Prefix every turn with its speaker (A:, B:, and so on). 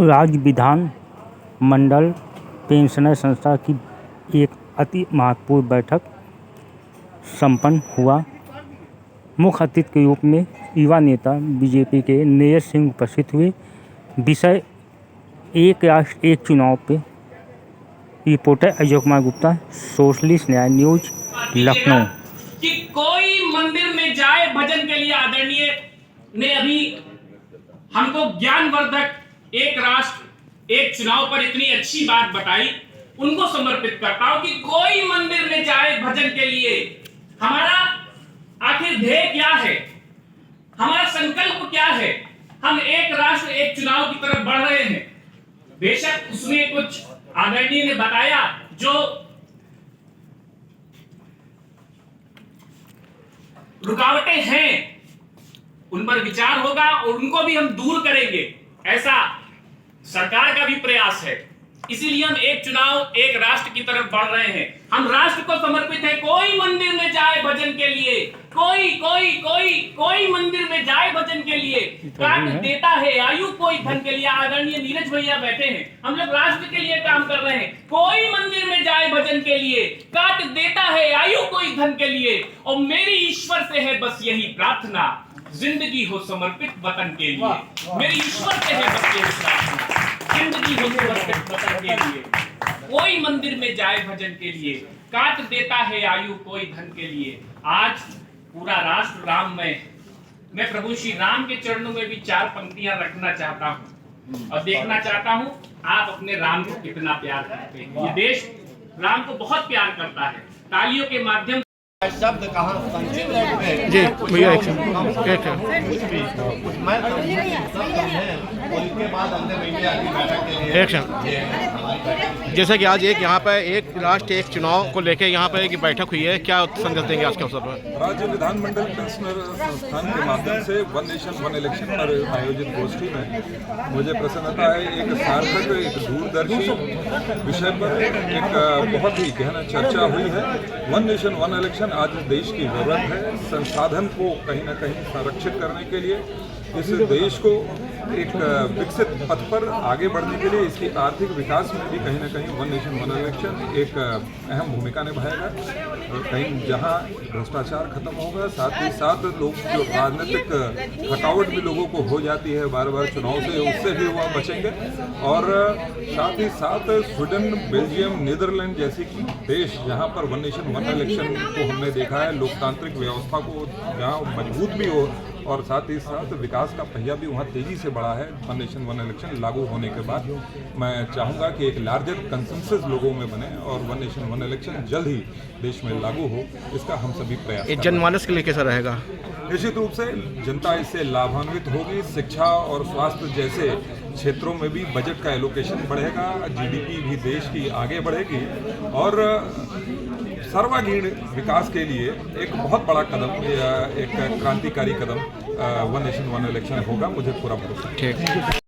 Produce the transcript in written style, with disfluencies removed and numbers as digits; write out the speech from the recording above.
A: राज्य विधान मंडल पेंशनर संस्था की एक अति महत्वपूर्ण बैठक संपन्न हुआ। मुख्य अतिथि के रूप में युवा नेता बीजेपी के नेयत सिंह उपस्थित हुए। विषय एक राष्ट्र एक चुनाव पे। रिपोर्टर अजय कुमार गुप्ता, सोशलिस्ट न्याय न्यूज, लखनऊ।
B: कि कोई मंदिर में जाए भजन के लिए आदरणीय ने अभी हमको ज्ञानवर्धक एक राष्ट्र एक चुनाव पर इतनी अच्छी बात बताई, उनको समर्पित करता हूं कि कोई मंदिर में जाए भजन के लिए। हमारा आखिर ध्येय क्या है, हमारा संकल्प क्या है? हम एक राष्ट्र एक चुनाव की तरफ बढ़ रहे हैं। बेशक उसमें कुछ आदरणीय ने बताया जो रुकावटें हैं, उन पर विचार होगा और उनको भी हम दूर करेंगे, ऐसा सरकार का भी प्रयास है। इसीलिए हम एक चुनाव एक राष्ट्र की तरफ बढ़ रहे हैं। हम राष्ट्र को समर्पित हैं। कोई मंदिर में जाए भजन के लिए, कोई मंदिर में जाए भजन के लिए, काट देता है आयु कोई धन के लिए। आदरणीय नीरज भैया बैठे हैं, हम लोग राष्ट्र के लिए काम कर रहे हैं। कोई मंदिर में जाए भजन के लिए, काट देता है आयु कोई धन के लिए। और मेरी ईश्वर से है बस यही प्रार्थना, जिंदगी हो समर्पित वतन के लिए। मेरी ईश्वर से है बस यही प्रार्थना, जिंदगी हो समर्पित वतन के लिए। कोई मंदिर में जाए भजन के लिए, काट देता है आयु कोई धन के लिए। आज पूरा राष्ट्र राममय। मैं प्रभु श्री राम के चरणों में भी 4 पंक्तियां रखना चाहता हूं और देखना चाहता हूं आप अपने राम को कितना प्यार करते हैं। ये देश राम को बहुत प्यार करता है। तालियों के माध्यम
C: शब्द कहाँ संचित
D: जी भैया एक जैसा कि आज एक यहाँ पर एक राष्ट्र एक चुनाव को लेकर यहाँ पर एक बैठक हुई है, क्या संदेश देंगे आज के अवसर पर?
E: राज्य विधानमंडल पेंशनर संस्थान के माध्यम से वन नेशन वन इलेक्शन पर आयोजित गोष्ठी में मुझे प्रसन्नता है। एक सार्थक एक दूरदर्शी विषय पर एक बहुत ही गहन चर्चा हुई है। वन नेशन वन इलेक्शन आज देश की जरूरत है। संसाधन को कहीं ना कहीं संरक्षित करने के लिए, इस देश को एक विकसित पथ पर आगे बढ़ने के लिए, इसकी आर्थिक विकास में भी कहीं ना कहीं वन नेशन वन इलेक्शन एक अहम भूमिका निभाएगा। कहीं जहां भ्रष्टाचार खत्म होगा, साथ ही साथ लोग जो राजनीतिक थकावट भी लोगों को हो जाती है बार बार चुनाव से, उससे भी वह बचेंगे। और साथ ही साथ स्वीडन, बेल्जियम, नीदरलैंड जैसी देश जहां पर वन नेशन वन इलेक्शन को हमने देखा है, लोकतांत्रिक व्यवस्था को जहां मजबूत भी हो और साथ ही साथ विकास का पहिया भी वहाँ तेजी से बढ़ा है। वन नेशन वन इलेक्शन लागू होने के बाद मैं चाहूँगा कि एक लार्जर कंसेंसस लोगों में बने और वन नेशन वन इलेक्शन जल्द ही देश में लागू हो, इसका हम सभी प्रयास।
D: जनमानस के लिए कैसा रहेगा?
E: निश्चित रूप से जनता इससे लाभान्वित होगी। शिक्षा और स्वास्थ्य जैसे क्षेत्रों में भी बजट का एलोकेशन बढ़ेगा, जीडीपी भी देश की आगे बढ़ेगी और सर्वांगीण विकास के लिए एक बहुत बड़ा कदम, एक क्रांतिकारी कदम वन नेशन वन इलेक्शन होगा। मुझे पूरा भरोसा है।
D: ठीक।